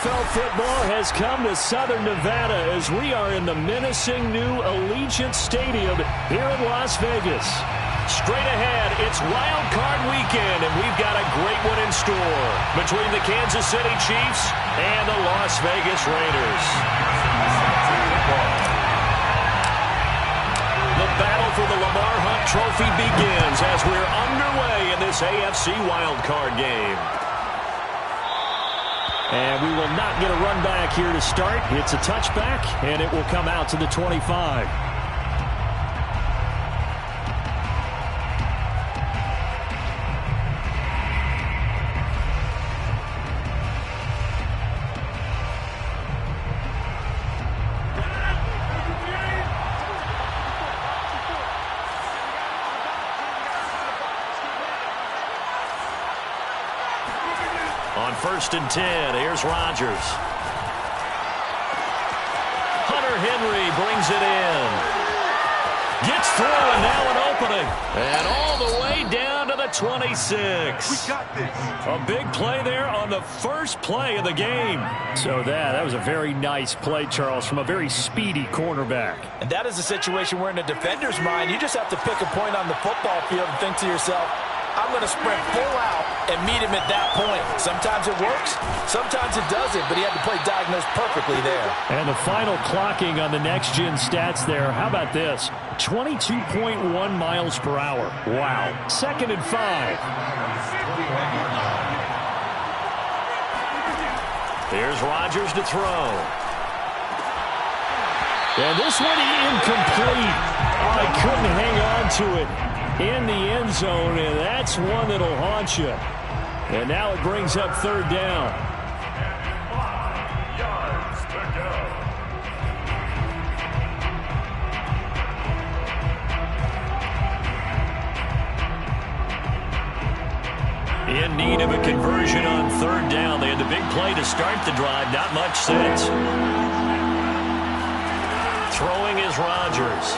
NFL football has come to Southern Nevada as we are in the menacing new Allegiant Stadium here in Las Vegas. Straight ahead, it's Wildcard weekend, and we've got a great one in store between the Kansas City Chiefs and the Las Vegas Raiders. The battle for the Lamar Hunt Trophy begins as we're underway in this AFC Wildcard game. And we will not get a run back here to start. It's a touchback, and it will come out to the 25. On 1st and 10, here's Rodgers. Hunter Henry brings it in. Gets through, and now an opening. And all the way down to the 26. We got this. A big play there on the first play of the game. So that was a very nice play, Charles, from a very speedy cornerback. And that is a situation where in a defender's mind, you just have to pick a point on the football field and think to yourself, I'm going to sprint full out and meet him at that point. Sometimes it works, sometimes it doesn't, but he had to play diagnosed perfectly there. And the final clocking on the next-gen stats there, how about this? 22.1 miles per hour. Wow. 2nd and 5. Here's Rodgers to throw. And this one incomplete. Oh, he couldn't hang on to it in the end zone, and that's one that'll haunt you. And now it brings up 3rd down. 5 yards to go. In need of a conversion on 3rd down. They had the big play to start the drive. Not much since. Throwing is Rodgers.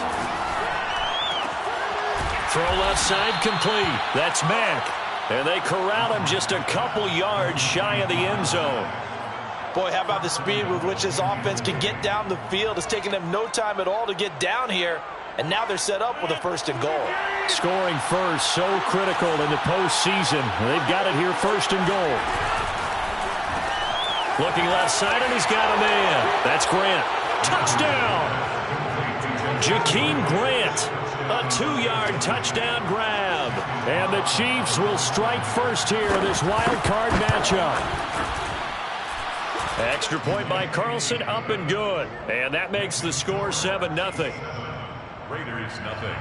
Throw left side complete. That's Mack. And they corral him just a couple yards shy of the end zone. Boy, how about the speed with which this offense can get down the field? It's taken them no time at all to get down here. And now they're set up with a 1st and goal. Scoring first, so critical in the postseason. They've got it here 1st and goal. Looking left side, and he's got a man. That's Grant. Touchdown! Jakeem Grant. A 2-yard touchdown grab. And the Chiefs will strike first here in this wild card matchup. Extra point by Carlson, up and good. And that makes the score 7-0. Raiders, nothing.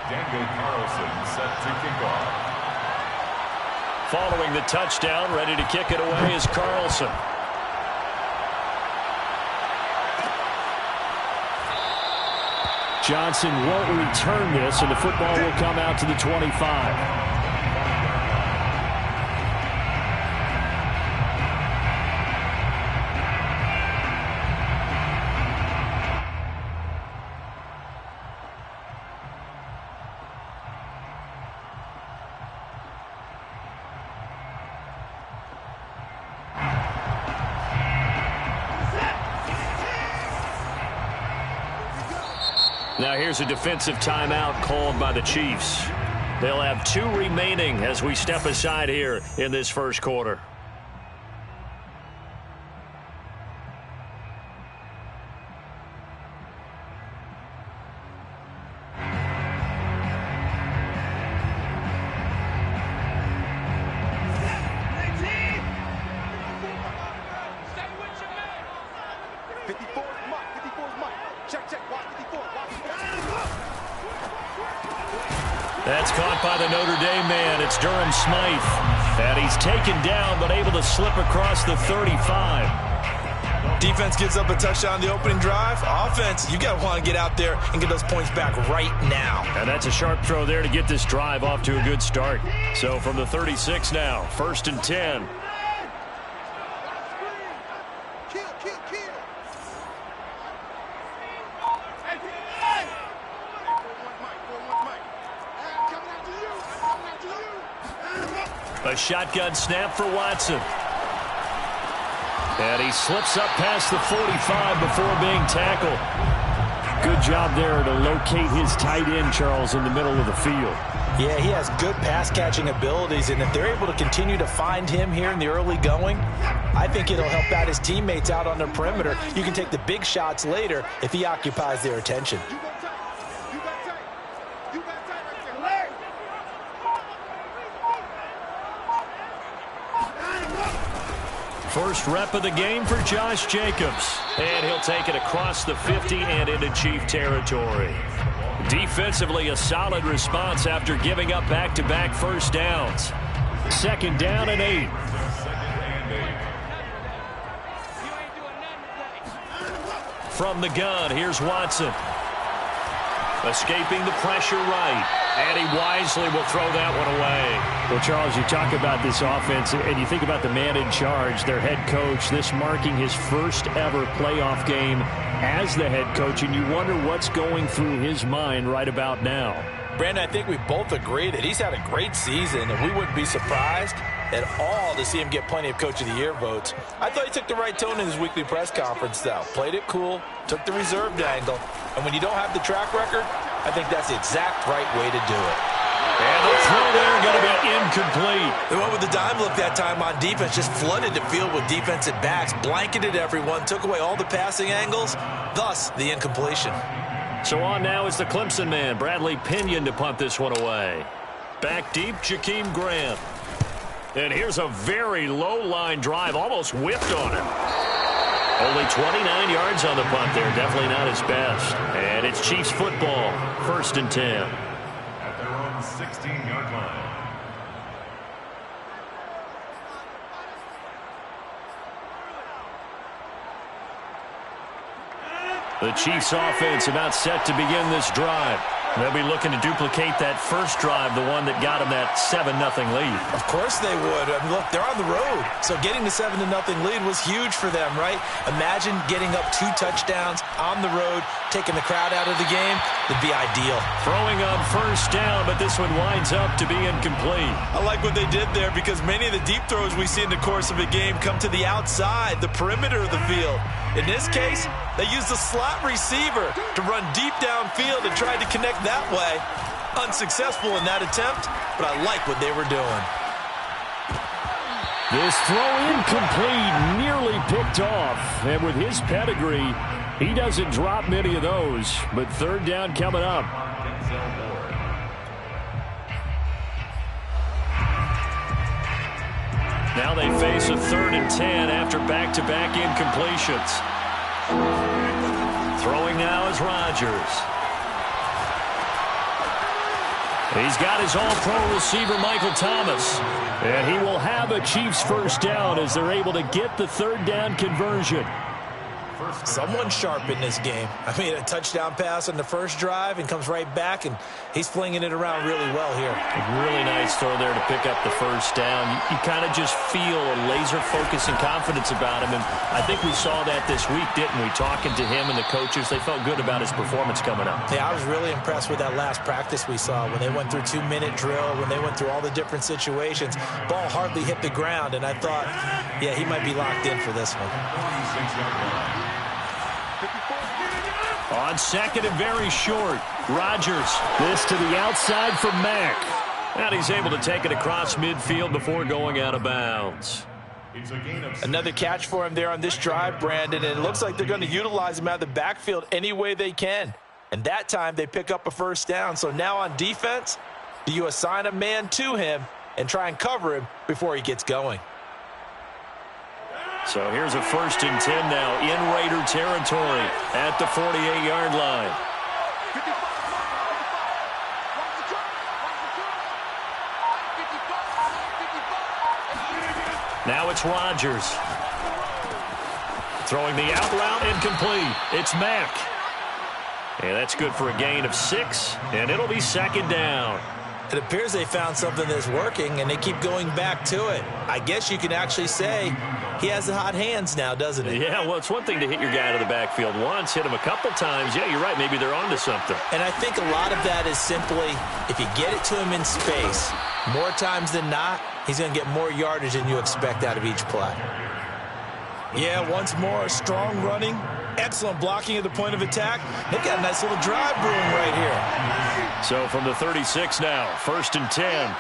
Daniel Carlson set to kick off. Following the touchdown, ready to kick it away is Carlson. Johnson won't return this, and the football will come out to the 25. Now here's a defensive timeout called by the Chiefs. They'll have 2 remaining as we step aside here in this first quarter. That's caught by the Notre Dame man. It's Durham Smythe. And he's taken down, but able to slip across the 35. Defense gives up a touchdown on the opening drive. Offense, you got to want to get out there and get those points back right now. And that's a sharp throw there to get this drive off to a good start. So from the 36 now, 1st and 10. A shotgun snap for Watson. And he slips up past the 45 before being tackled. Good job there to locate his tight end, Charles, in the middle of the field. Yeah, he has good pass-catching abilities, and if they're able to continue to find him here in the early going, I think it'll help out his teammates out on the perimeter. You can take the big shots later if he occupies their attention. First rep of the game for Josh Jacobs. And he'll take it across the 50 and into Chief territory. Defensively, a solid response after giving up back-to-back first downs. 2nd down and 8. From the gun, here's Watson. Escaping the pressure right. And he wisely will throw that one away. Well, Charles, you talk about this offense, and you think about the man in charge, their head coach, this marking his first ever playoff game as the head coach, and you wonder what's going through his mind right about now. Brandon, I think we both agree that he's had a great season, and we wouldn't be surprised at all to see him get plenty of Coach of the Year votes. I thought he took the right tone in his weekly press conference, though. Played it cool, took the reserved angle, and when you don't have the track record, I think that's the exact right way to do it. And the throw there going to be incomplete. They went with the dime look that time on defense, just flooded the field with defensive backs, blanketed everyone, took away all the passing angles, thus the incompletion. So on now is the Clemson man, Bradley Pinion, to punt this one away. Back deep, Jakeem Grant. And here's a very low line drive, almost whipped on him. Only 29 yards on the punt there, definitely not his best. And it's Chiefs football, 1st and 10. At their own 16-yard line. The Chiefs offense about set to begin this drive. They'll be looking to duplicate that first drive, the one that got them that 7-0 lead. Of course they would. I mean, look, they're on the road. So getting the 7-0 lead was huge for them, right? Imagine getting up 2 touchdowns on the road, taking the crowd out of the game. It'd be ideal. Throwing on first down, but this one winds up to be incomplete. I like what they did there because many of the deep throws we see in the course of a game come to the outside, the perimeter of the field. In this case, they used the slot receiver to run deep downfield and tried to connect that way. Unsuccessful in that attempt, but I like what they were doing. This throw incomplete, nearly picked off. And with his pedigree, he doesn't drop many of those. But 3rd down coming up. Now they face a 3rd and 10 after back-to-back incompletions. Throwing now is Rodgers. He's got his all-pro receiver, Michael Thomas. And he will have a Chiefs first down as they're able to get the 3rd down conversion. Someone sharp in this game. I mean, a touchdown pass on the first drive and comes right back, and he's flinging it around really well here. A really nice throw there to pick up the first down. You kind of just feel a laser focus and confidence about him, and I think we saw that this week, didn't we? Talking to him and the coaches, they felt good about his performance coming up. Yeah, I was really impressed with that last practice we saw when they went through 2-minute drill, when they went through all the different situations. Ball hardly hit the ground, and I thought, yeah, he might be locked in for this one. On 2nd and very short, Rodgers. This to the outside for Mack. And he's able to take it across midfield before going out of bounds. Another catch for him there on this drive, Brandon, and it looks like they're going to utilize him out of the backfield any way they can. And that time they pick up a first down. So now on defense, do you assign a man to him and try and cover him before he gets going? So here's a 1st and 10 now in Raider territory at the 48-yard line. Now it's Rodgers. Throwing the out route incomplete. It's Mack. And that's good for a gain of 6, and it'll be 2nd down. It appears they found something that's working, and they keep going back to it. I guess you can actually say he has the hot hands now, doesn't he? Yeah, well, it's one thing to hit your guy out of the backfield once, hit him a couple times. Yeah, you're right. Maybe they're onto something. And I think a lot of that is simply if you get it to him in space, more times than not, he's going to get more yardage than you expect out of each play. Yeah, once more, strong running, excellent blocking at the point of attack. They've got a nice little drive brewing right here. So from the 36 now, 1st and 10.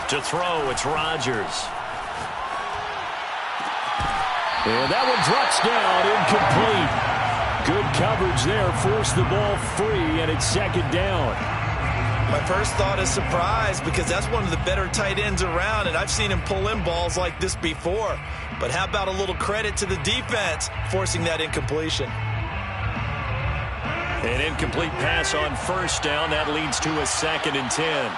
To throw, it's Rodgers. And that one drops down, incomplete. Good coverage there, forced the ball free, and it's 2nd down. My first thought is surprise, because that's one of the better tight ends around, and I've seen him pull in balls like this before. But how about a little credit to the defense forcing that incompletion? An incomplete pass on 1st down. That leads to a 2nd and 10.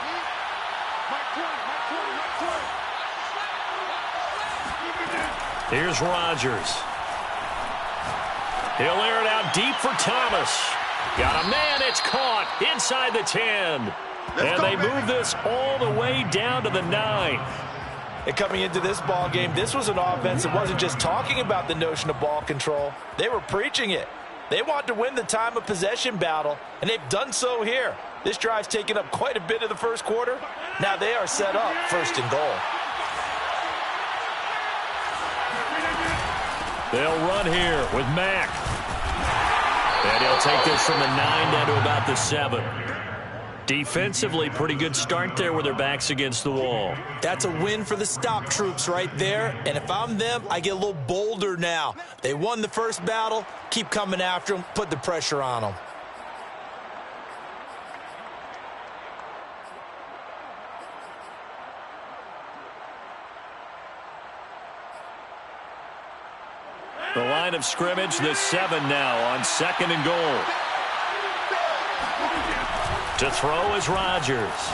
Here's Rodgers. He'll air it out deep for Thomas. Got a man, it's caught inside the 10. And they move this all the way down to the 9. And coming into this ball game, this was an offense that wasn't just talking about the notion of ball control. They were preaching it. They want to win the time of possession battle, and they've done so here. This drive's taken up quite a bit of the first quarter. Now they are set up 1st and goal. They'll run here with Mack. And he'll take this from the 9 down to about the 7. Defensively, pretty good start there with their backs against the wall. That's a win for the stop troops right there. And if I'm them, I get a little bolder now. They won the first battle. Keep coming after them. Put the pressure on them. The line of scrimmage, the 7 now on 2nd and goal. To throw is Rodgers.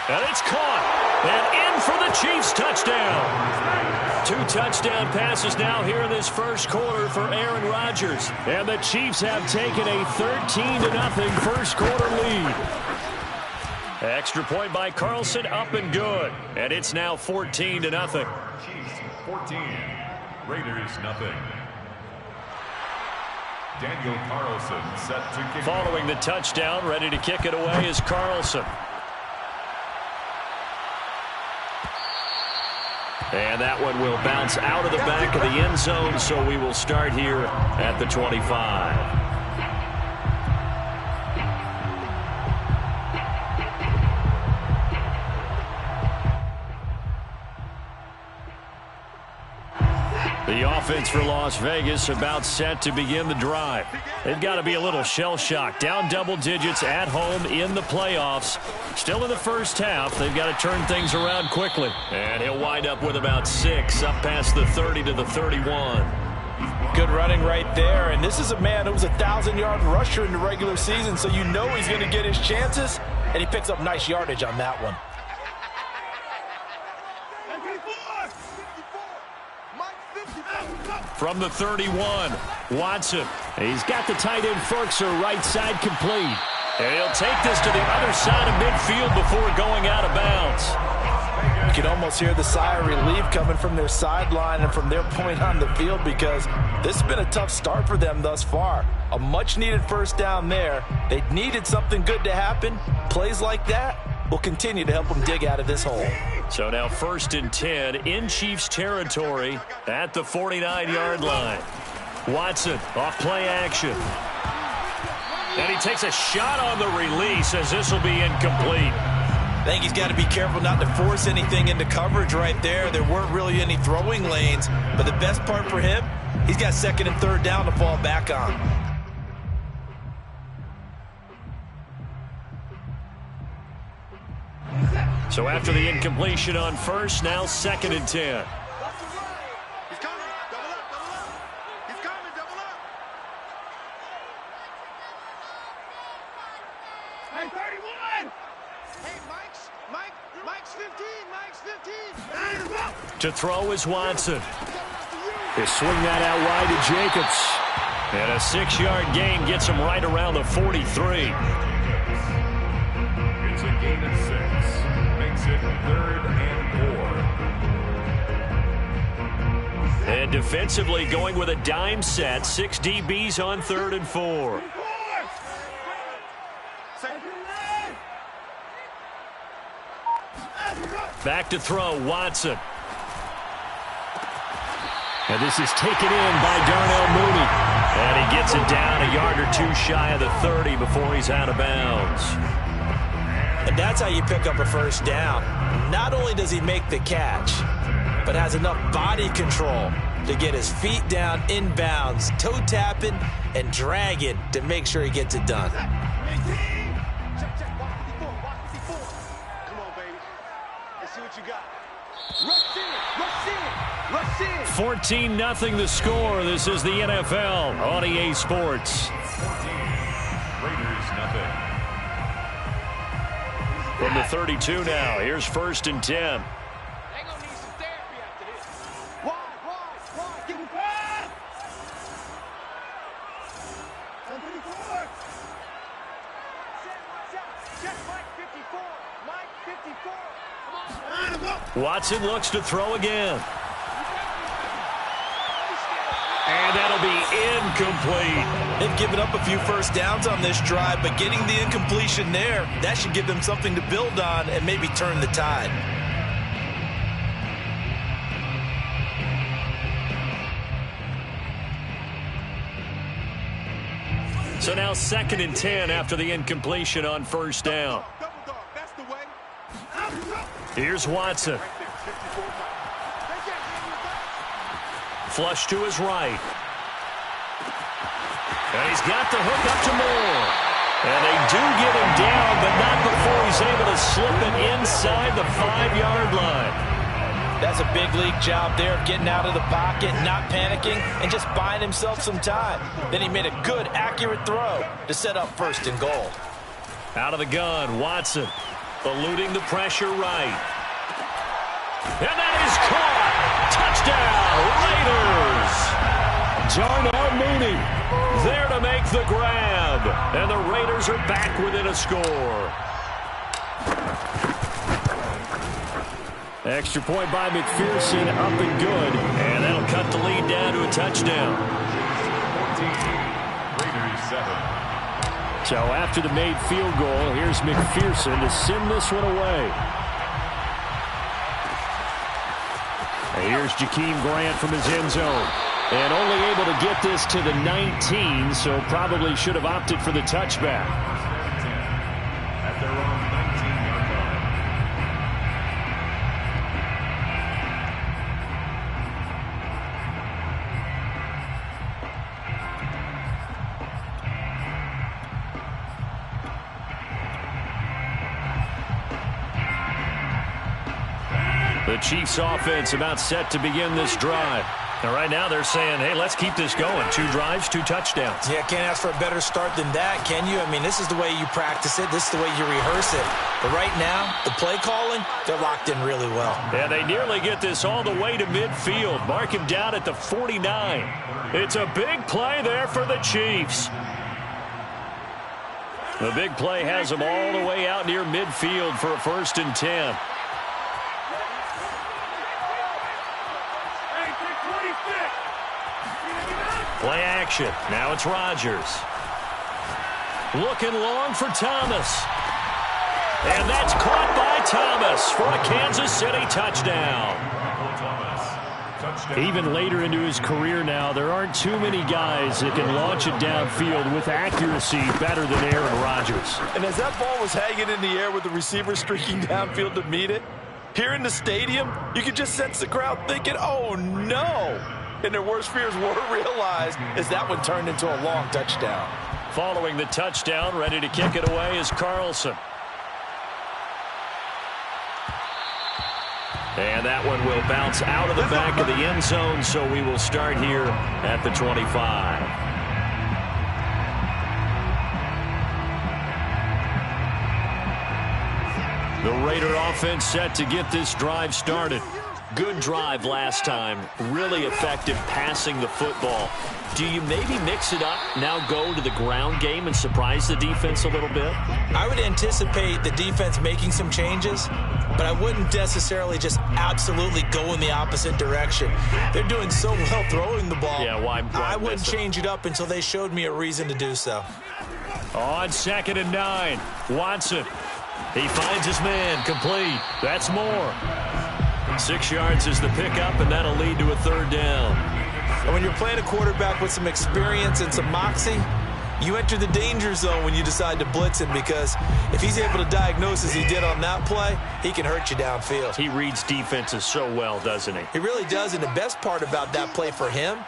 And it's caught. And in for the Chiefs touchdown. 2 touchdown passes now here in this first quarter for Aaron Rodgers. And the Chiefs have taken a 13-0 first quarter lead. Extra point by Carlson, up and good. And it's now 14-0. Chiefs 14, Raiders nothing. Daniel Carlson set to kick. Following the touchdown, ready to kick it away is Carlson. And that one will bounce out of the back of the end zone, so we will start here at the 25. The offense for Las Vegas about set to begin the drive. They've got to be a little shell-shocked. Down double digits at home in the playoffs. Still in the first half. They've got to turn things around quickly. And he'll wind up with about 6 up past the 30 to the 31. Good running right there. And this is a man who was a 1,000-yard rusher in the regular season, so you know he's going to get his chances. And he picks up nice yardage on that one. From the 31, Watson. He's got the tight end Ferkser right side complete. And he'll take this to the other side of midfield before going out of bounds. You can almost hear the sigh of relief coming from their sideline and from their point on the field, because this has been a tough start for them thus far. A much-needed first down there. They needed something good to happen. Plays like that will continue to help them dig out of this hole. So now 1st and 10 in Chiefs territory at the 49-yard line. Watson off play action. And he takes a shot on the release as this will be incomplete. I think he's got to be careful not to force anything into coverage right there. There weren't really any throwing lanes, but the best part for him, he's got 2nd and 3rd down to fall back on. So after the incompletion on 1st, now 2nd and 10. He's coming. Double up, double up. He's coming, double up. Hey, 31. Hey, Mike's 15. Mike's 15. To throw is Watson. They swing that out wide to Jacobs. And a 6-yard gain gets him right around the 43. It's a gain of 6. Makes it 3rd and 4. And defensively going with a dime set. 6 DBs on 3rd and 4. Back to throw, Watson. And this is taken in by Darnell Mooney. And he gets it down a yard or two shy of the 30 before he's out of bounds. And that's how you pick up a first down. Not only does he make the catch, but has enough body control to get his feet down inbounds, toe tapping and dragging to make sure he gets it done. Check, walk 54, walk 54. Come on, baby. Let's see what you got. Rush in, rush in, rush in. 14-0 the score. This is the NFL on EA Sports. 14. Raiders, nothing. From the 32 now, here's 1st and 10. They're gonna need some therapy after this. Wide, give him pass. 10-34. Check, Mike 54. Mike 54. Come on. Watson looks to throw again. And that'll be incomplete. They've given up a few first downs on this drive, but getting the incompletion there, that should give them something to build on and maybe turn the tide. So now 2nd and 10 after the incompletion on 1st down. Double dog, that's the way. Here's Watson. Flush to his right. And he's got the hook up to Moore. And they do get him down, but not before he's able to slip it inside the 5-yard line. That's a big league job there of getting out of the pocket, not panicking, and just buying himself some time. Then he made a good, accurate throw to set up 1st and goal. Out of the gun, Watson eluding the pressure right. And that is caught. Touchdown, Raiders. Darnell Mooney there to make the grab. And the Raiders are back within a score. Extra point by McPherson, up and good. And that'll cut the lead down to a touchdown. 14. Raiders, 7. So after the made field goal, here's McPherson to send this one away. And here's Jakeem Grant from his end zone. And only able to get this to the 19, so probably should have opted for the touchback. At their own 19-yard line. The Chiefs offense about set to begin this drive. And right now they're saying, hey, let's keep this going. 2 drives, 2 touchdowns. Yeah, can't ask for a better start than that, can you? I mean, this is the way you practice it. This is the way you rehearse it. But right now, the play calling, they're locked in really well. Yeah, they nearly get this all the way to midfield. Mark him down at the 49. It's a big play there for the Chiefs. The big play has them all the way out near midfield for a 1st and 10. Play action. Now it's Rodgers. Looking long for Thomas. And that's caught by Thomas for a Kansas City touchdown. Even later into his career now, there aren't too many guys that can launch it downfield with accuracy better than Aaron Rodgers. And as that ball was hanging in the air with the receiver streaking downfield to meet it, here in the stadium, you could just sense the crowd thinking, oh, no. And their worst fears were realized as that one turned into a long touchdown. Following the touchdown, ready to kick it away is Carlson. And that one will bounce out of the back of the end zone, so we will start here at the 25. The Raider offense set to get this drive started. Good drive last time. Really effective passing the football. Do you maybe mix it up, now go to the ground game and surprise the defense a little bit? I would anticipate the defense making some changes, but I wouldn't necessarily just absolutely go in the opposite direction. They're doing so well throwing the ball. Yeah, why I wouldn't change it up until they showed me a reason to do so. On 2nd and 9, Watson. He finds his man, complete. That's more. 6 yards is the pickup, and that'll lead to a 3rd down. playing a quarterback with some experience and some moxie, you enter the danger zone when you decide to blitz him, because if he's able to diagnose as he did on that play, he can hurt you downfield. He reads defenses so well, doesn't he? He really does, and the best part about that play for him,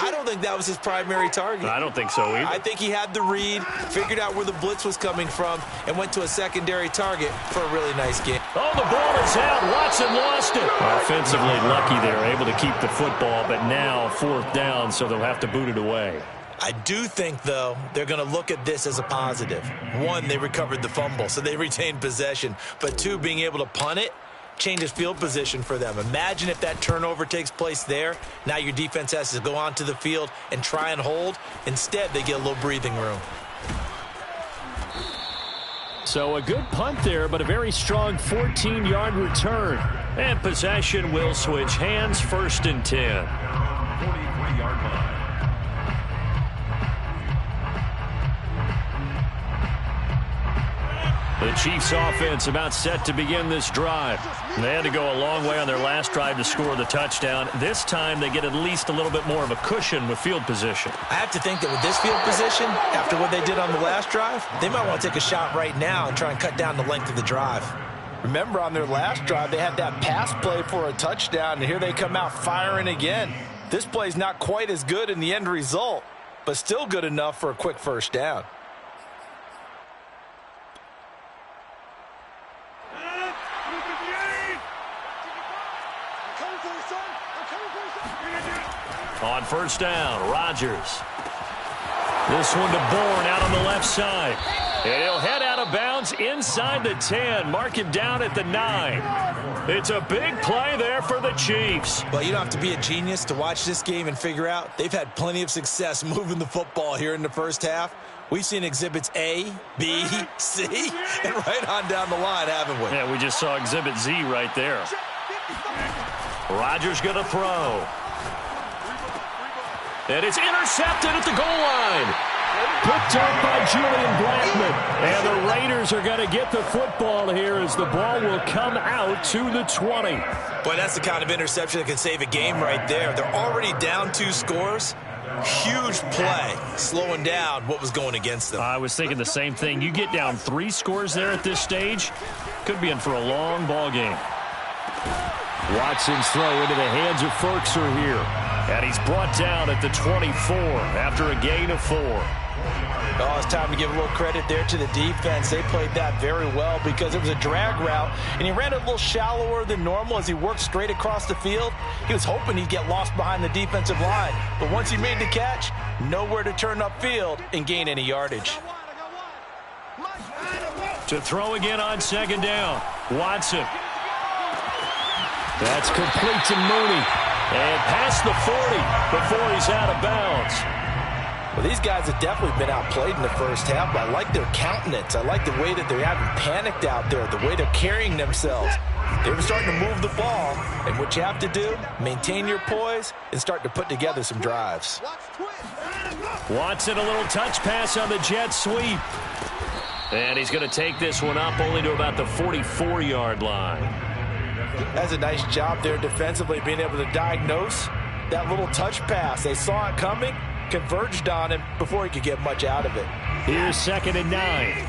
I don't think that was his primary target. I don't think so either. I think he had the read, figured out where the blitz was coming from, and went to a secondary target for a really nice game. Oh, the ball is out. Watson lost it. Offensively lucky there, able to keep the football, but now 4th down, so they'll have to boot it away. I do think, though, they're going to look at this as a positive. 1, they recovered the fumble, so they retained possession. But 2, being able to punt it changes field position for them. Imagine if that turnover takes place there. Now your defense has to go onto the field and try and hold. Instead, they get a little breathing room. So a good punt there, but a very strong 14-yard return. And possession will switch hands, 1st and 10. 43-yard line. The Chiefs offense about set to begin this drive. They had to go a long way on their last drive to score the touchdown. This time they get at least a little bit more of a cushion with field position. I have to think that with this field position, after what they did on the last drive, they might want to take a shot right now and try and cut down the length of the drive. Remember, on their last drive, they had that pass play for a touchdown, and here they come out firing again. This play's not quite as good in the end result, but still good enough for a quick 1st down. On 1st down, Rodgers. This one to Bourne out on the left side. And he'll head out of bounds inside the 10. Mark him down at the 9. It's a big play there for the Chiefs. Well, you don't have to be a genius to watch this game and figure out they've had plenty of success moving the football here in the 1st half. We've seen exhibits A, B, C, and right on down the line, haven't we? Yeah, we just saw exhibit Z right there. Rodgers going to throw. And it's intercepted at the goal line. Picked up by Julian Blackman. And the Raiders are going to get the football here as the ball will come out to the 20. Boy, that's the kind of interception that can save a game right there. They're already down 2 scores. Huge play, slowing down what was going against them. I was thinking the same thing. You get down 3 scores there at this stage, could be in for a long ball game. Watson's throw into the hands of Ferkser here. And he's brought down at the 24 after a gain of 4. Oh, it's time to give a little credit there to the defense. They played that very well because it was a drag route, and he ran a little shallower than normal as he worked straight across the field. He was hoping he'd get lost behind the defensive line, but once he made the catch, nowhere to turn upfield and gain any yardage. To throw again on 2nd down, Watson. That's complete to Mooney. And past the 40 before he's out of bounds. Well, these guys have definitely been outplayed in the 1st half, but I like their countenance. I like the way that they haven't panicked out there, the way they're carrying themselves. They're starting to move the ball, and what you have to do, maintain your poise and start to put together some drives. Watson, a little touch pass on the jet sweep. And he's going to take this one up only to about the 44-yard line. That's a nice job there defensively, being able to diagnose that little touch pass. They saw it coming, converged on him before he could get much out of it. Here's 2nd and 9.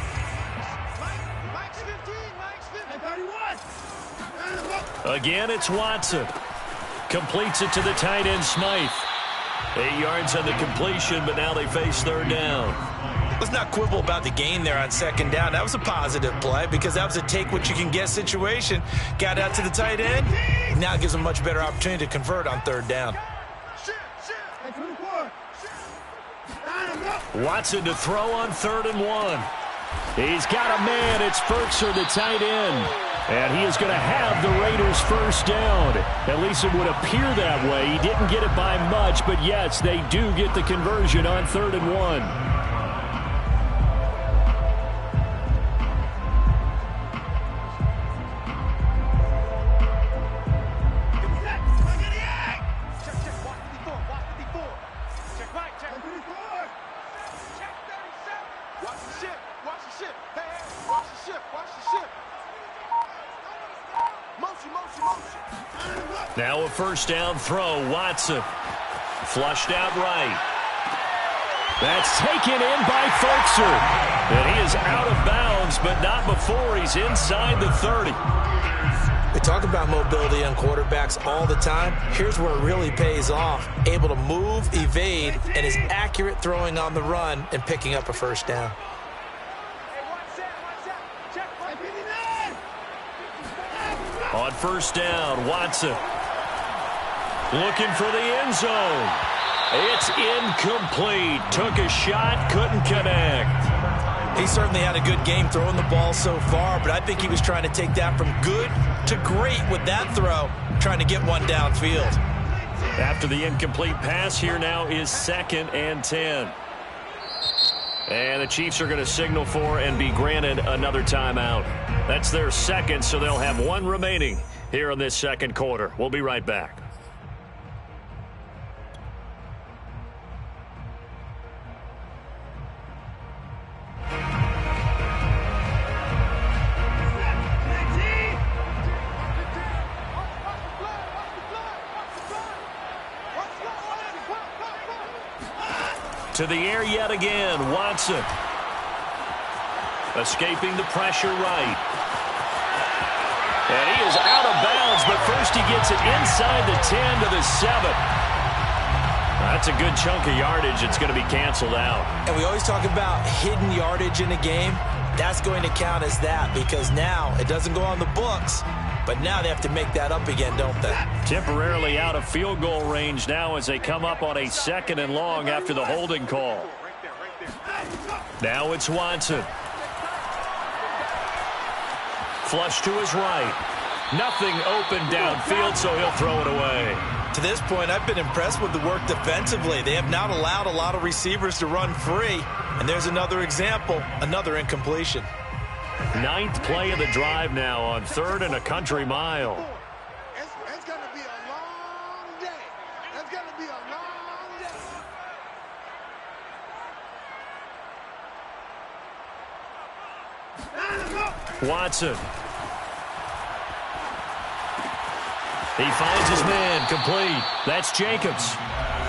Again, it's Watson. Completes it to the tight end, Smythe. 8 yards on the completion, but now they face 3rd down. Let's not quibble about the gain there on 2nd down. That was a positive play because that was a take-what-you-can-get situation. Got out to the tight end. Now it gives them a much better opportunity to convert on 3rd down. Watson to throw on 3rd and 1. He's got a man. It's Ferkser, the tight end. And he is going to have the Raiders 1st down. At least it would appear that way. He didn't get it by much, but yes, they do get the conversion on 3rd and 1. Now a 1st down throw. Watson Flushed out right. That's taken in by Folkser. And he is out of bounds, but not before he's inside the 30. We talk about mobility on quarterbacks all the time. Here's where it really pays off. Able to move, evade, and is accurate throwing on the run and picking up a first down. On first down, Watson. Looking for the end zone. It's incomplete. Took a shot, couldn't connect. He certainly had a good game throwing the ball so far, but I think he was trying to take that from good to great with that throw, trying to get one downfield. After the incomplete pass, here now is 2nd and 10. And the Chiefs are going to signal for and be granted another timeout. That's their second, so they'll have one remaining here in this second quarter. We'll be right back. To the air yet again, Watson. Escaping the pressure right. And he is out of bounds, but first he gets it inside the 10 to the 7. That's a good chunk of yardage. It's going to be canceled out. And we always talk about hidden yardage in a game. That's going to count as that because now it doesn't go on the books, but now they have to make that up again, don't they? Temporarily out of field goal range now as they come up on a 2nd and long after the holding call. Now it's Watson. Flush to his right. Nothing open downfield, so he'll throw it away. To this point, I've been impressed with the work defensively. They have not allowed a lot of receivers to run free. And there's another example, another incompletion. 9th play of the drive now on 3rd and a country mile. It's going to be a long day. It's going to be a long day. Watson. He finds his man, complete. That's Jacobs.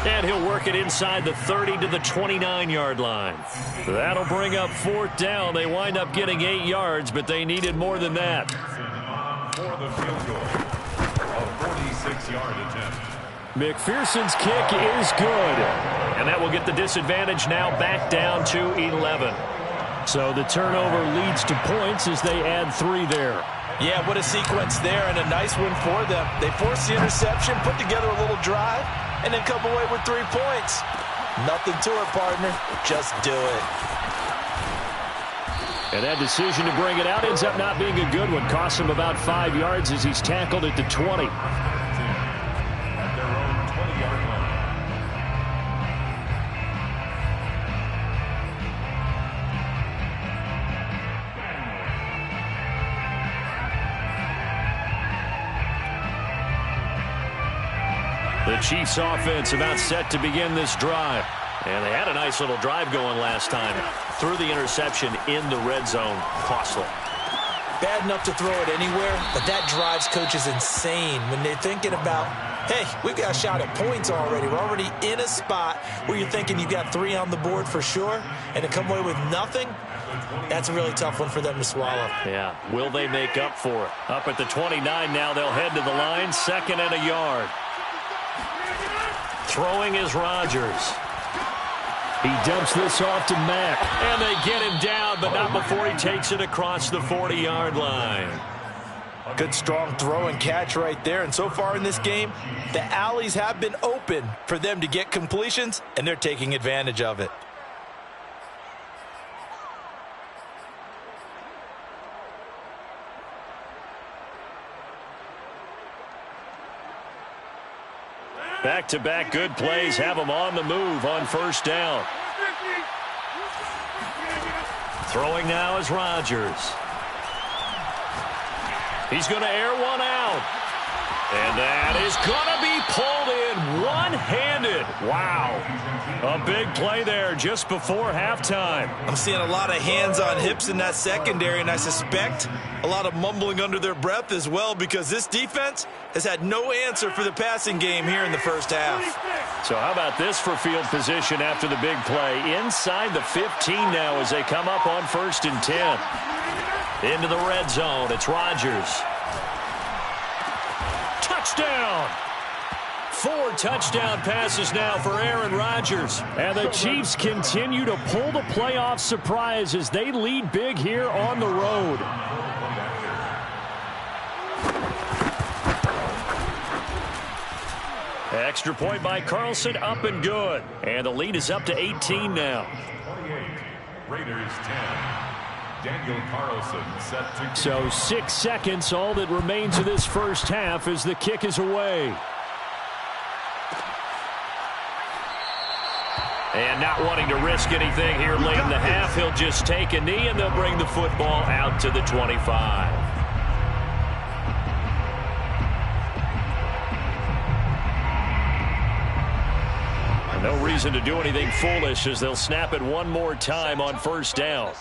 And he'll work it inside the 30 to the 29-yard line. That'll bring up 4th down. They wind up getting 8 yards, but they needed more than that. For the field goal, a 46-yard attempt. McPherson's kick is good. And that will get the disadvantage now back down to 11. So the turnover leads to points as they add 3 there. Yeah, what a sequence there and a nice one for them. They forced the interception, put together a little drive, and then come away with 3 points. Nothing to it, partner. Just do it. And that decision to bring it out ends up not being a good one. Costs him about 5 yards as he's tackled at the 20. At their own 20-yard line. The Chiefs offense about set to begin this drive. And they had a nice little drive going last time. Threw the interception in the red zone. Costly. Bad enough to throw it anywhere, but that drives coaches insane when they're thinking about, hey, we've got a shot at points already. We're already in a spot where you're thinking you've got 3 on the board for sure, and to come away with nothing, that's a really tough one for them to swallow. Yeah, will they make up for it? Up at the 29 now, they'll head to the line, 2nd and a yard. Throwing is Rodgers. He dumps this off to Mack, and they get him down, but not before he takes it across the 40-yard line. Good, strong throw and catch right there. And so far in this game, the alleys have been open for them to get completions, and they're taking advantage of it. Back-to-back good plays have them on the move on first down. Throwing now is Rodgers. He's going to air one out. And that is going to be pulled in one-handed. Wow. A big play there just before halftime. I'm seeing a lot of hands on hips in that secondary, and I suspect a lot of mumbling under their breath as well, because this defense has had no answer for the passing game here in the first half. So how about this for field position after the big play? Inside the 15 now as they come up on 1st and 10. Into the red zone. It's Rodgers. Touchdown! 4 touchdown passes now for Aaron Rodgers. And the Chiefs continue to pull the playoff surprise as they lead big here on the road. Extra point by Carlson, up and good. And the lead is up to 18 now. 28, Raiders 10. Daniel Carlson set to... So 6 seconds, all that remains of this first half as the kick is away. And not wanting to risk anything here late in the half, he'll just take a knee and they'll bring the football out to the 25. No reason to do anything foolish as they'll snap it one more time on 1st down.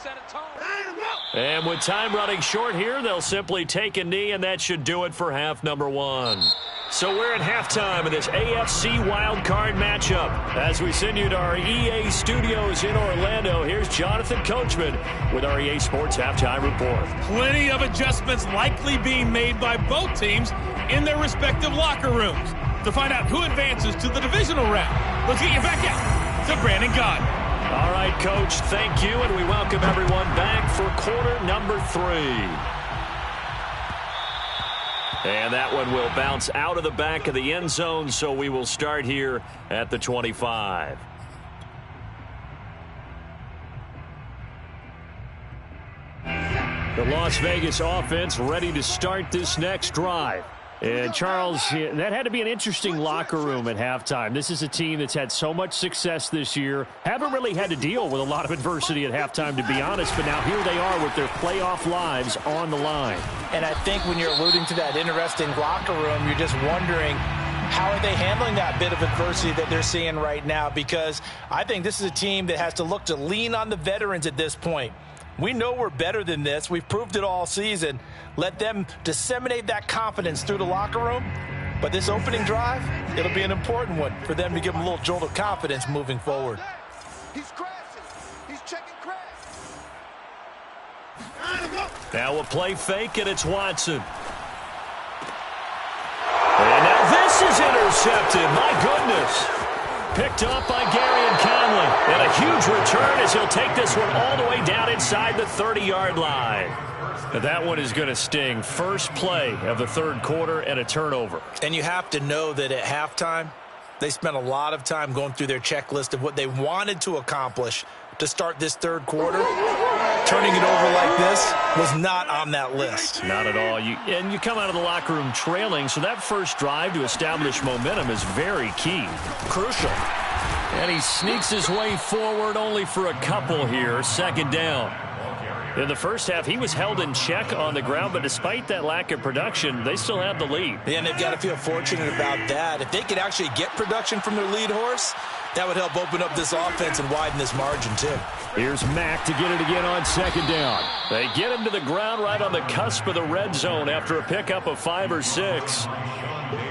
And with time running short here, they'll simply take a knee, and that should do it for half number 1. So we're at halftime of this AFC Wildcard matchup. As we send you to our EA studios in Orlando, here's Jonathan Coachman with our EA Sports Halftime Report. Plenty of adjustments likely being made by both teams in their respective locker rooms. To find out who advances to the divisional round, let's get you back out to Brandon Gaudin. All right, Coach, thank you, and we welcome everyone back for quarter number 3. And that one will bounce out of the back of the end zone, so we will start here at the 25. The Las Vegas offense ready to start this next drive. And, Charles, that had to be an interesting locker room at halftime. This is a team that's had so much success this year. Haven't really had to deal with a lot of adversity at halftime, to be honest. But now here they are with their playoff lives on the line. And I think when you're alluding to that interesting locker room, you're just wondering, how are they handling that bit of adversity that they're seeing right now? Because I think this is a team that has to look to lean on the veterans at this point. We know we're better than this. We've proved it all season. Let them disseminate that confidence through the locker room. But this opening drive, it'll be an important one for them to give them a little jolt of confidence moving forward. He's crashing. He's checking crash. Now a play fake, and it's Watson. And now this is intercepted. My goodness. Picked up by Gary and Conley. And a huge return as he'll take this one all the way down inside the 30-yard line. Now that one is going to sting. First play of the third quarter and a turnover. And you have to know that at halftime, they spent a lot of time going through their checklist of what they wanted to accomplish to start this third quarter. Turning it over like this was not on that list. Not at all. And you come out of the locker room trailing, so that first drive to establish momentum is very key. Crucial. And he sneaks his way forward only for a couple here. 2nd down. In the first half, he was held in check on the ground, but despite that lack of production, they still have the lead. Yeah, and they've got to feel fortunate about that. If they could actually get production from their lead horse, that would help open up this offense and widen this margin, too. Here's Mack to get it again on 2nd down. They get him to the ground right on the cusp of the red zone after a pickup of 5 or 6.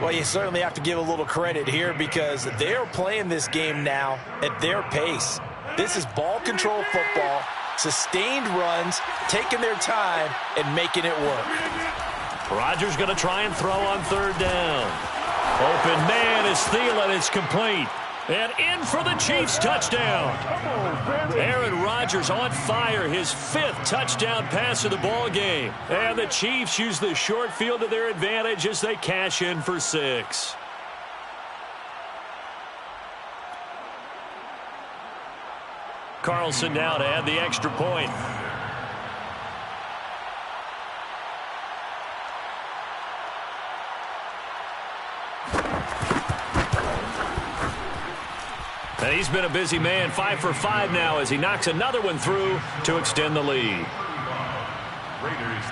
Well, you certainly have to give a little credit here because they're playing this game now at their pace. This is ball control football, sustained runs, taking their time, and making it work. Rodgers going to try and throw on 3rd down. Open man is Thielen. It's complete. And in for the Chiefs touchdown. Aaron Rodgers on fire, his 5th touchdown pass of the ball game. And the Chiefs use the short field to their advantage as they cash in for 6. Carlson now to add the extra point. And he's been a busy man, 5 for 5 now as he knocks another one through to extend the lead. Raiders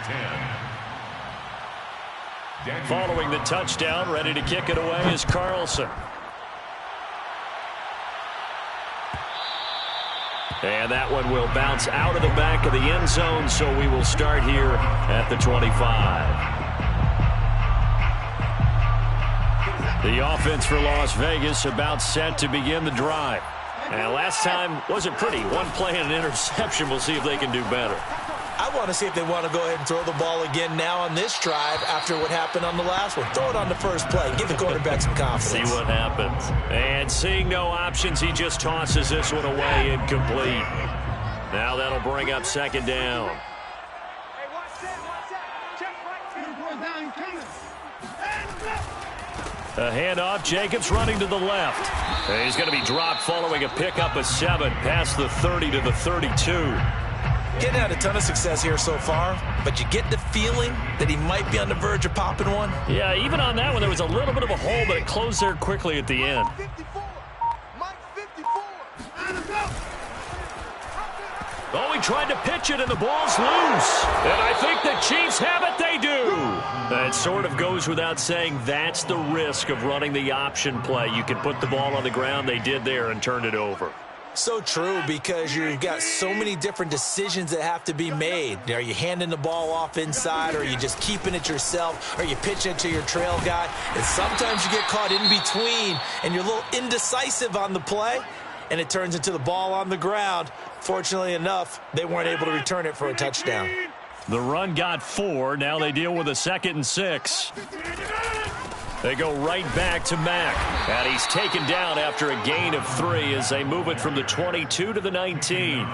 10. Following the touchdown, ready to kick it away is Carlson. And that one will bounce out of the back of the end zone, so we will start here at the 25. The offense for Las Vegas about set to begin the drive. And last time wasn't pretty. One play and an interception. We'll see if they can do better. I want to see if they want to go ahead and throw the ball again now on this drive after what happened on the last one. Throw it on the first play. Give the quarterback some confidence. See what happens. And seeing no options, he just tosses this one away incomplete. Now that'll bring up second down. A handoff. Jacobs running to the left. And he's going to be dropped following a pickup of 7 past the 30 to the 32. Getting had a ton of success here so far, but you get the feeling that he might be on the verge of popping one. Yeah, even on that one, there was a little bit of a hole, but it closed there quickly at the end. Oh, he tried to pitch it, and the ball's loose. And I think the Chiefs have it. They do. That sort of goes without saying. That's the risk of running the option play. You can put the ball on the ground. They did there and turned it over. So true, because you've got so many different decisions that have to be made. Are you handing the ball off inside, or are you just keeping it yourself? Are you pitching it to your trail guy? And sometimes you get caught in between, and you're a little indecisive on the play, and it turns into the ball on the ground. Fortunately enough, they weren't able to return it for a touchdown. The run got 4. Now they deal with a 2nd and 6. They go right back to Mack. And he's taken down after a gain of 3 as they move it from the 22 to the 19.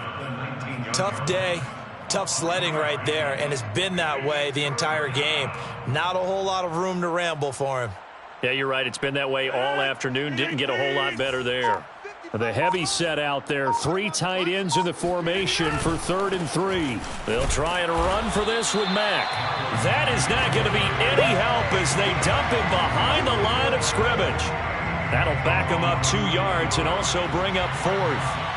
Tough day, tough sledding right there, and it's been that way the entire game. Not a whole lot of room to ramble for him. Yeah, you're right. It's been that way all afternoon. Didn't get a whole lot better there. The heavy set out there. 3 tight ends in the formation for 3rd and 3. They'll try and run for this with Mack. That is not going to be any help as they dump him behind the line of scrimmage. That'll back him up 2 yards and also bring up 4th.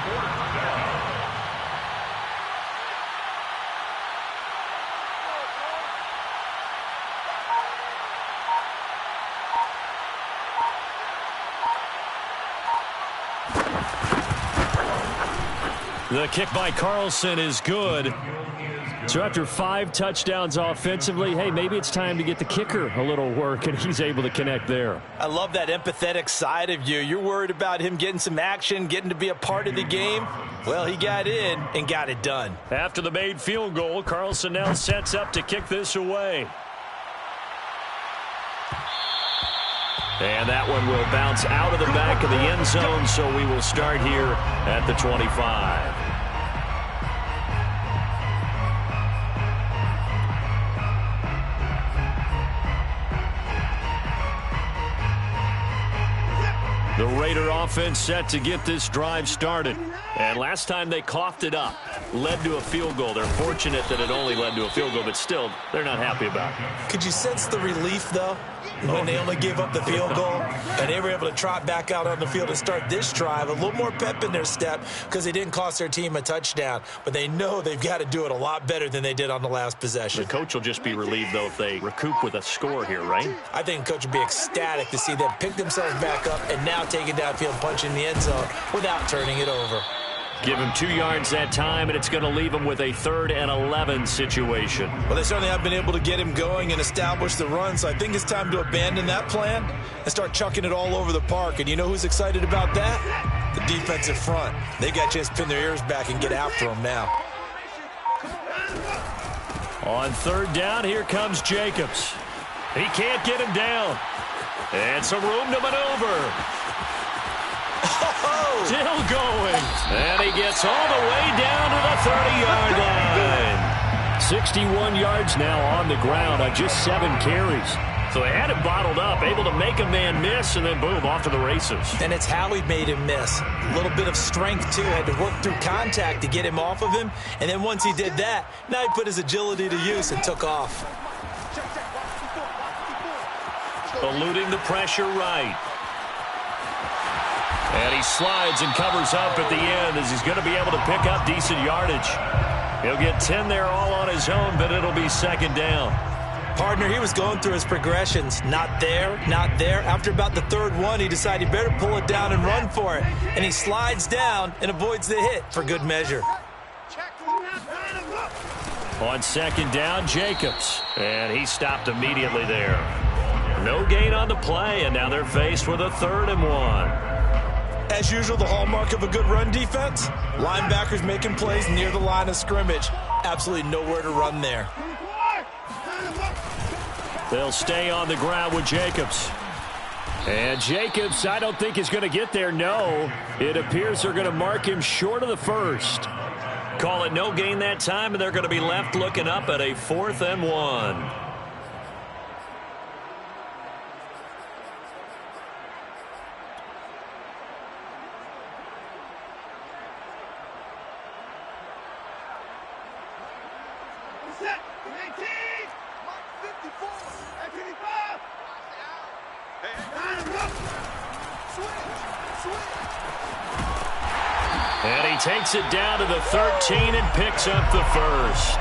The kick by Carlson is good. So after 5 touchdowns offensively, hey, maybe it's time to get the kicker a little work, and he's able to connect there. I love that empathetic side of you. You're worried about him getting some action, getting to be a part of the game. Well, he got in and got it done. After the made field goal, Carlson now sets up to kick this away. And that one will bounce out of the back of the end zone, so we will start here at the 25. The Raider offense set to get this drive started. And last time they coughed it up, led to a field goal. They're fortunate that it only led to a field goal, but still, they're not happy about it. Could you sense the relief, though, when they only gave up the field goal and they were able to trot back out on the field and start this drive? A little more pep in their step because they didn't cost their team a touchdown, but they know they've got to do it a lot better than they did on the last possession. The coach will just be relieved, though, if they recoup with a score here, right? I think the coach would be ecstatic to see them pick themselves back up and now take it downfield, punching the end zone without turning it over. Give him 2 yards that time, and it's going to leave him with a 3rd and 11 situation. Well, they certainly have been able to get him going and establish the run, so I think it's time to abandon that plan and start chucking it all over the park. And you know who's excited about that? The defensive front. They got a chance to pin their ears back and get after him now. On 3rd down, here comes Jacobs. He can't get him down. And some room to maneuver. Still going. And he gets all the way down to the 30-yard line. 61 yards now on the ground on just 7 carries. So they had him bottled up, able to make a man miss, and then boom, off to the races. And it's how he made him miss. A little bit of strength, too. Had to work through contact to get him off of him. And then once he did that, now he put his agility to use and took off. Eluding the pressure right. And he slides and covers up at the end as he's going to be able to pick up decent yardage. He'll get 10 there all on his own, but it'll be 2nd down. Partner, he was going through his progressions. Not there, not there. After about the third one, he decided he better pull it down and run for it. And he slides down and avoids the hit for good measure. On second down, Jacobs. And he stopped immediately there. No gain on the play, and now they're faced with a 3rd and 1. As usual, the hallmark of a good run defense, linebackers making plays near the line of scrimmage. Absolutely nowhere to run there. They'll stay on the ground with Jacobs. And Jacobs, I don't think is going to get there. No, it appears they're going to mark him short of the 1st. Call it no gain that time, and they're going to be left looking up at a 4th and 1. And he takes it down to the 13 and picks up the 1st.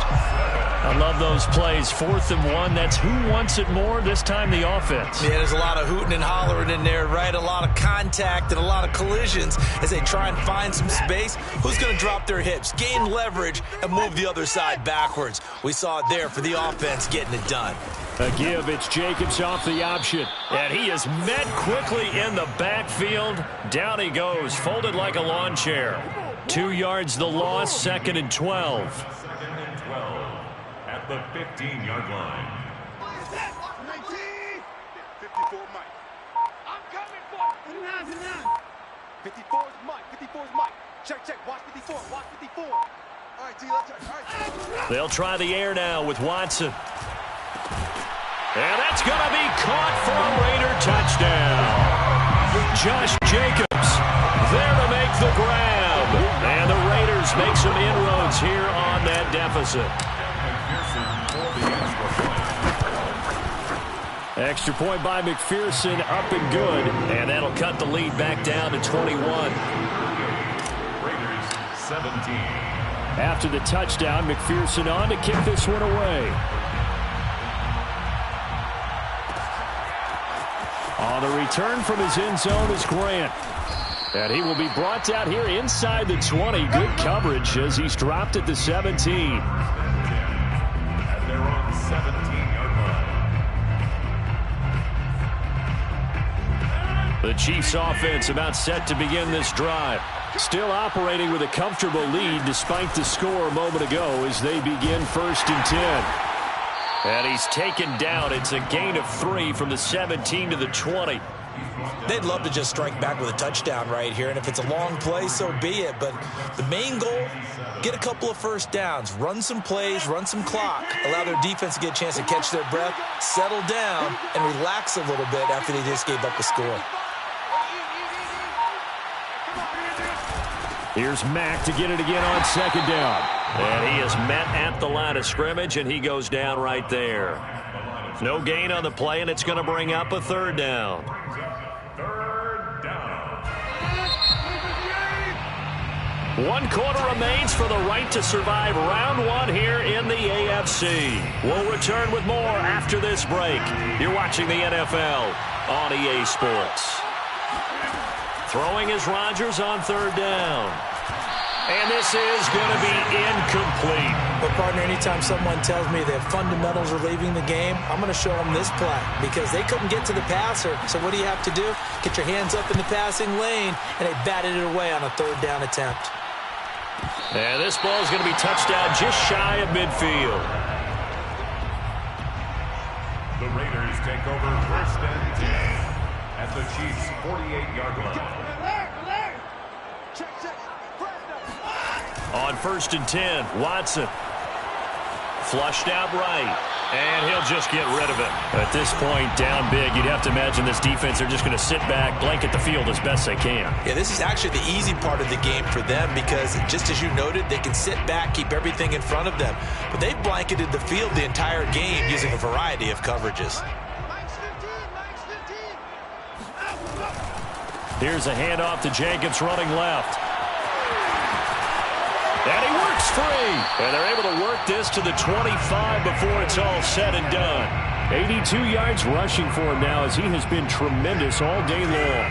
I love those plays. 4th and 1. That's who wants it more, this time the offense. Yeah, there's a lot of hooting and hollering in there, right? A lot of contact and a lot of collisions as they try and find some space. Who's going to drop their hips, gain leverage, and move the other side backwards? We saw it there for the offense getting it done. A give, it's Jacobs off the option. And he is met quickly in the backfield. Down he goes, folded like a lawn chair. 2 yards the loss, 2nd and 12. 2nd and 12 at the 15-yard line. 54 Mike. I'm coming for it. 54 is Mike. 54 is Mike. Check. Watch 54. Watch 54. All right, T. Let's check. All right. They'll try the air now with Watson. And that's going to be caught for a Raider touchdown. Josh Jacobs there to make the grab. And the Raiders make some inroads here on that deficit. Extra point by McPherson, up and good. And that'll cut the lead back down to 21. Raiders 17. After the touchdown, McPherson on to kick this one away. On the return from his end zone is Grant. And he will be brought out here inside the 20. Good coverage as he's dropped at the 17. At their own 17-yard line. The Chiefs offense about set to begin this drive. Still operating with a comfortable lead despite the score a moment ago as they begin 1st and 10. And he's taken down. It's a gain of 3 from the 17 to the 20. They'd love to just strike back with a touchdown right here, and if it's a long play, so be it. But the main goal, get a couple of 1st downs, run some plays, run some clock, allow their defense to get a chance to catch their breath, settle down, and relax a little bit after they just gave up a score. Here's Mack to get it again on 2nd down. And he is met at the line of scrimmage, and he goes down right there. No gain on the play, and it's going to bring up a 3rd down. 3rd down. 1 quarter remains for the right to survive round 1 here in the AFC. We'll return with more after this break. You're watching the NFL on EA Sports. Throwing is Rodgers on 3rd down. And this is going to be incomplete. But, partner, anytime someone tells me their fundamentals are leaving the game, I'm going to show them this play because they couldn't get to the passer. So what do you have to do? Get your hands up in the passing lane, and they batted it away on a 3rd down attempt. And this ball is going to be touched down just shy of midfield. The Raiders take over 1st and 10 at the Chiefs' 48-yard line. On 1st and 10, Watson. Flushed out right. And he'll just get rid of it. At this point, down big, you'd have to imagine this defense are just going to sit back, blanket the field as best they can. Yeah, this is actually the easy part of the game for them because, just as you noted, they can sit back, keep everything in front of them. But they've blanketed the field the entire game using a variety of coverages. Here's a handoff to Jacobs running left. And he works free. And they're able to work this to the 25 before it's all said and done. 82 yards rushing for him now as he has been tremendous all day long.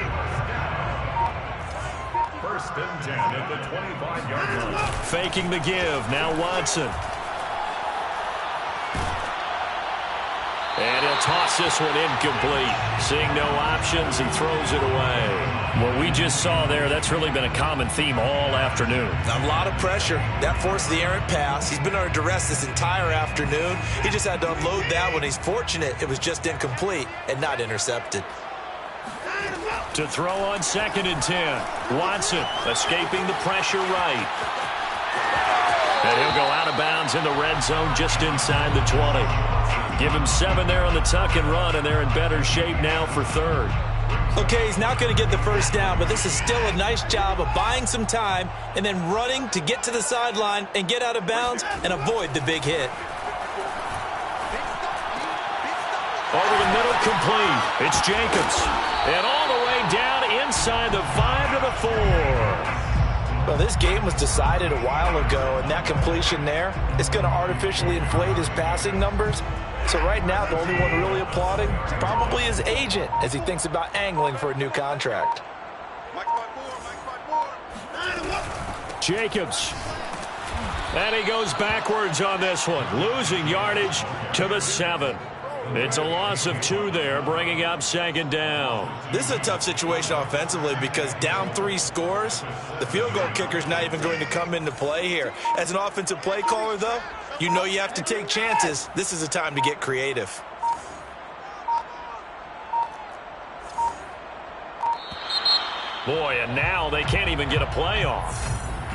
First and 10 at the 25-yard line. Faking the give. Now Watson. And he'll toss this one incomplete. Seeing no options, he throws it away. What we just saw there, that's really been a common theme all afternoon. A lot of pressure. That forced the errant pass. He's been under duress this entire afternoon. He just had to unload that one. He's fortunate it was just incomplete and not intercepted. To throw on 2nd and 10. Watson escaping the pressure right. And he'll go out of bounds in the red zone just inside the 20. Give him 7 there on the tuck and run, and they're in better shape now for 3rd. Okay, he's not going to get the first down, but this is still a nice job of buying some time and then running to get to the sideline and get out of bounds and avoid the big hit. Over the middle, complete. It's Jacobs. And all the way down inside the 5 to the 4. Well, this game was decided a while ago, and that completion there is going to artificially inflate his passing numbers. So right now, the only one really applauding is probably his agent as he thinks about angling for a new contract. Jacobs. And he goes backwards on this one, losing yardage to the 7. It's a loss of 2 there, bringing up 2nd down. This is a tough situation offensively because down 3 scores, the field goal kicker's not even going to come into play here. As an offensive play caller, though, you know you have to take chances. This is a time to get creative. Boy, and now they can't even get a play off.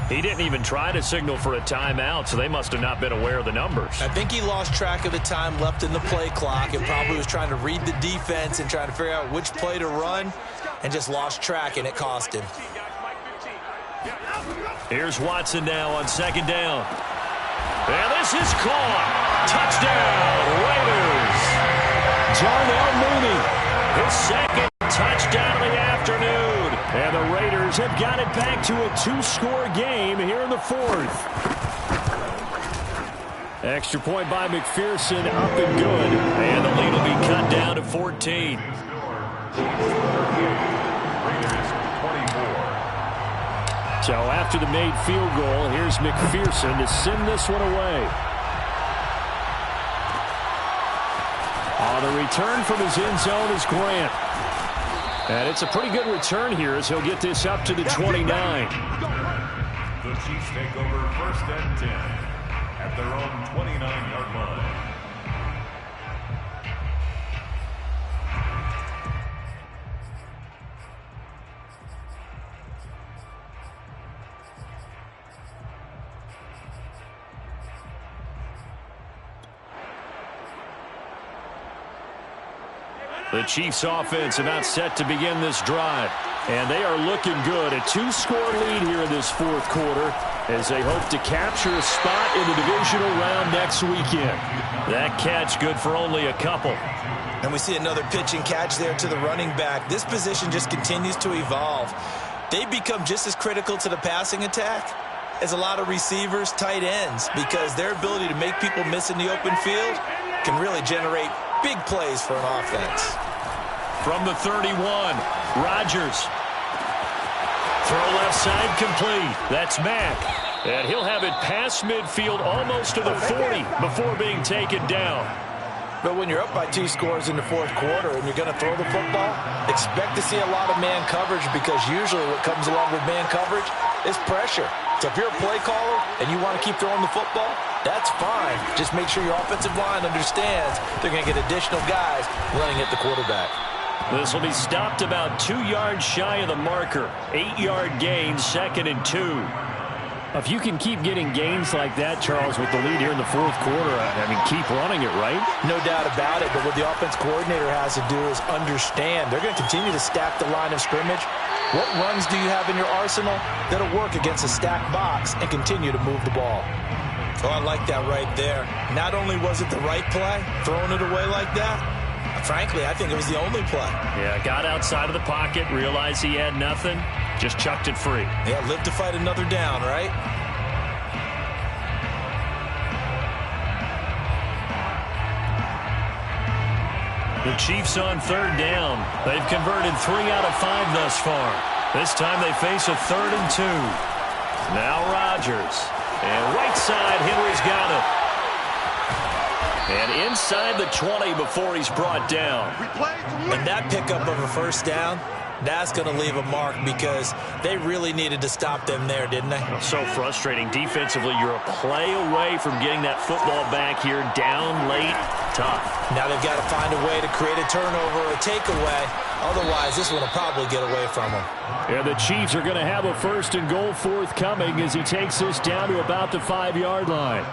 He didn't even try to signal for a timeout, so they must have not been aware of the numbers. I think he lost track of the time left in the play clock and probably was trying to read the defense and trying to figure out which play to run and just lost track, and it cost him. Here's Watson now on 2nd down. And this is caught. Touchdown, Raiders. Darnell Mooney, his 2nd touchdown of the afternoon. And the Raiders have got it back to a 2-score game here in the 4th. Extra point by McPherson, up and good. And the lead will be cut down to 14. So after the made field goal, here's McPherson to send this one away. On the return from his end zone is Grant. And it's a pretty good return here as he'll get this up to the 29. The Chiefs take over 1st and 10 at their own 29-yard line. The Chiefs offense about set to begin this drive. And they are looking good. A 2-score lead here in this 4th quarter as they hope to capture a spot in the divisional round next weekend. That catch good for only a couple. And we see another pitch and catch there to the running back. This position just continues to evolve. They become just as critical to the passing attack as a lot of receivers, tight ends, because their ability to make people miss in the open field can really generate big plays for an offense. From the 31, Rodgers. Throw left side complete. That's Mack. And he'll have it past midfield almost to the 40 before being taken down. But when you're up by 2 scores in the 4th quarter and you're going to throw the football, expect to see a lot of man coverage because usually what comes along with man coverage is pressure. So if you're a play caller and you want to keep throwing the football, that's fine. Just make sure your offensive line understands they're going to get additional guys running at the quarterback. This will be stopped about 2 yards shy of the marker. 8-yard gain, 2nd and 2. If you can keep getting gains like that, Charles, with the lead here in the 4th quarter, I mean, keep running it, right? No doubt about it, but what the offense coordinator has to do is understand. They're going to continue to stack the line of scrimmage. What runs do you have in your arsenal that'll work against a stacked box and continue to move the ball? Oh, I like that right there. Not only was it the right play, throwing it away like that, frankly, I think it was the only play. Yeah, got outside of the pocket, realized he had nothing, just chucked it free. Yeah, live to fight another down, right? The Chiefs on third down. They've converted 3 out of 5 thus far. This time they face a 3rd and 2. Now Rodgers. And right side, Henry's got it. And inside the 20 before he's brought down. And that pickup of a first down, that's going to leave a mark because they really needed to stop them there, didn't they? So frustrating. Defensively, you're a play away from getting that football back here. Down late, tough. Now they've got to find a way to create a turnover or a takeaway. Otherwise, this one will probably get away from them. And the Chiefs are going to have a 1st and goal forthcoming as he takes this down to about the 5-yard line.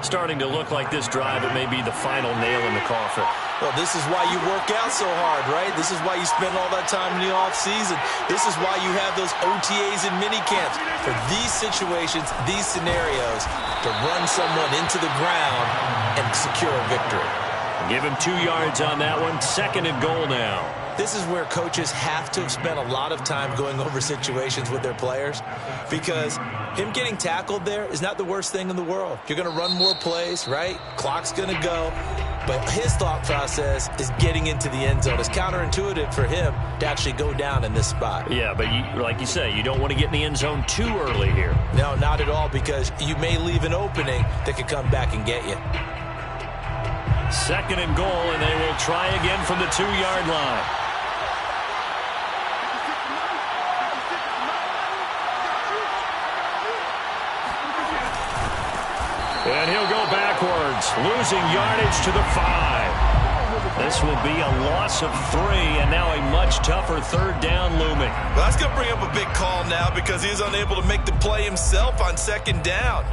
Starting to look like this drive, it may be the final nail in the coffin. Well, this is why you work out so hard, right? This is why you spend all that time in the offseason. This is why you have those OTAs and mini camps. For these situations, these scenarios, to run someone into the ground and secure a victory. Give him 2 yards on that one. 2nd and goal now. This is where coaches have to have spent a lot of time going over situations with their players because him getting tackled there is not the worst thing in the world. You're going to run more plays, right? Clock's going to go. But his thought process is getting into the end zone. It's counterintuitive for him to actually go down in this spot. Yeah, but like you say, you don't want to get in the end zone too early here. No, not at all, because you may leave an opening that could come back and get you. 2nd and goal, and they will try again from the 2-yard line. And he'll go backwards, losing yardage to the 5. This will be a loss of 3, and now a much tougher 3rd down looming. Well, that's going to bring up a big call now because he's unable to make the play himself on 2nd down.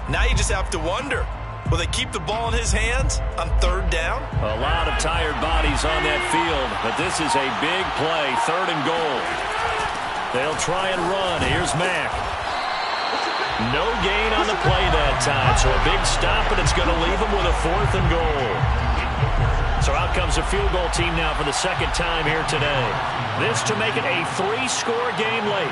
Now you just have to wonder, will they keep the ball in his hands on 3rd down? A lot of tired bodies on that field, but this is a big play, 3rd and goal. They'll try and run. Here's Mack. No gain on the play that time, so a big stop, and it's going to leave them with a 4th and goal. So out comes a field goal team now for the 2nd time here today. This to make it a 3-score game late.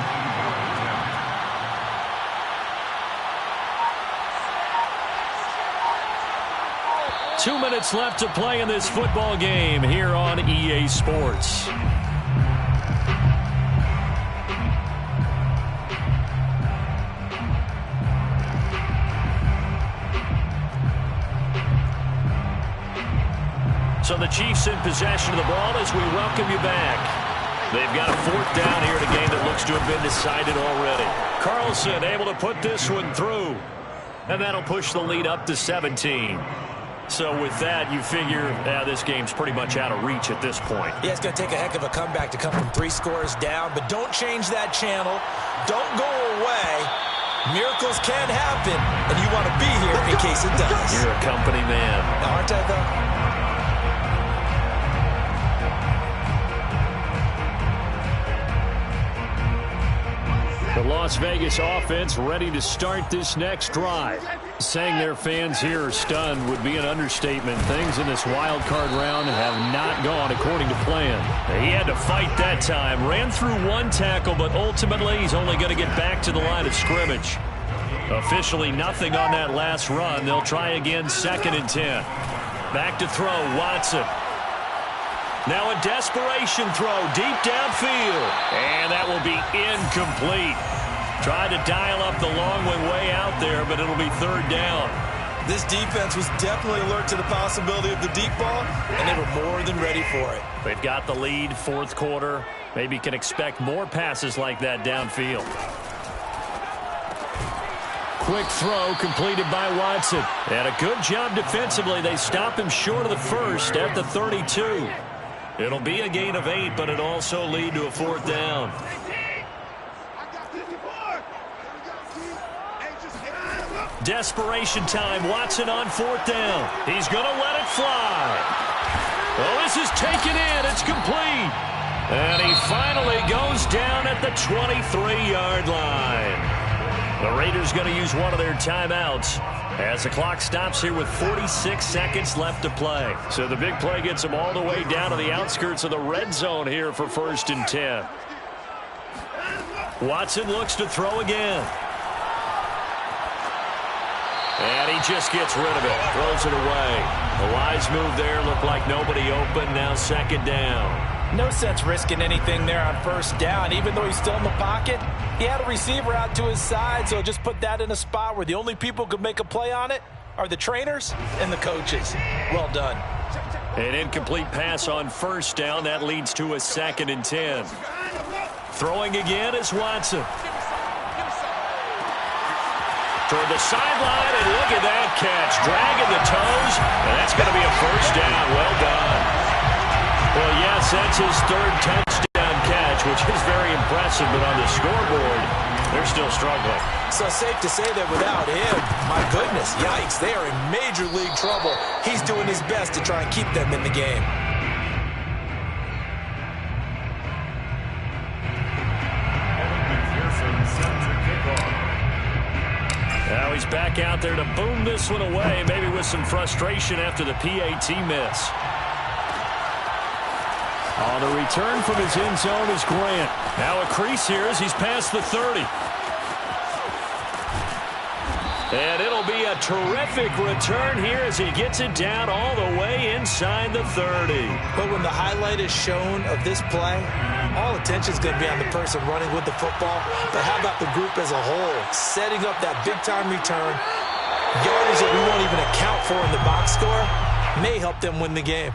Two minutes left to play in this football game here on EA Sports. So the Chiefs in possession of the ball as we welcome you back. They've got a 4th down here in a game that looks to have been decided already. Carlson able to put this one through. And that'll push the lead up to 17. So with that, you figure this game's pretty much out of reach at this point. Yeah, it's going to take a heck of a comeback to come from 3 scores down. But don't change that channel. Don't go away. Miracles can happen, and you want to be here in case it does. You're a company man. Aren't I, though? The Las Vegas offense ready to start this next drive. Saying their fans here are stunned would be an understatement. Things in this wild card round have not gone according to plan. He had to fight that time. Ran through 1 tackle, but ultimately he's only going to get back to the line of scrimmage. Officially nothing on that last run. They'll try again, 2nd and 10. Back to throw, Watson. Now a desperation throw deep downfield. And that will be incomplete. Tried to dial up the long one way out there, but it'll be 3rd down. This defense was definitely alert to the possibility of the deep ball, and they were more than ready for it. They've got the lead, 4th quarter. Maybe can expect more passes like that downfield. Quick throw completed by Watson. And a good job defensively. They stop him short of the 1st at the 32. It'll be a gain of 8, but it'll also lead to a 4th down. Desperation time. Watson on 4th down. He's going to let it fly. Oh, this is taken in. It's complete. And he finally goes down at the 23-yard line. The Raiders going to use one of their timeouts as the clock stops here with 46 seconds left to play. So the big play gets them all the way down to the outskirts of the red zone here for 1st and 10. Watson looks to throw again. And he just gets rid of it, throws it away. A wise move there, looked like nobody open, now second down. No sense risking anything there on first down. Even though he's still in the pocket, he had a receiver out to his side, so just put that in a spot where the only people who could make a play on it are the trainers and the coaches. Well done. An incomplete pass on first down. That leads to a 2nd and 10. Throwing again is Watson. Toward the sideline, and look at that catch. Dragging the toes, and that's going to be a first down. Well done. Well, yes, that's his 3rd touchdown catch, which is very impressive, but on the scoreboard, they're still struggling. So safe to say that without him, my goodness, yikes, they are in major league trouble. He's doing his best to try and keep them in the game. Now he's back out there to boom this one away, maybe with some frustration after the PAT miss. On the return from his end zone is Grant. Now a crease here as he's past the 30. And it'll be a terrific return here as he gets it down all the way inside the 30. But when the highlight is shown of this play, all attention is going to be on the person running with the football. But how about the group as a whole? Setting up that big-time return, yardage that we won't even account for in the box score, may help them win the game.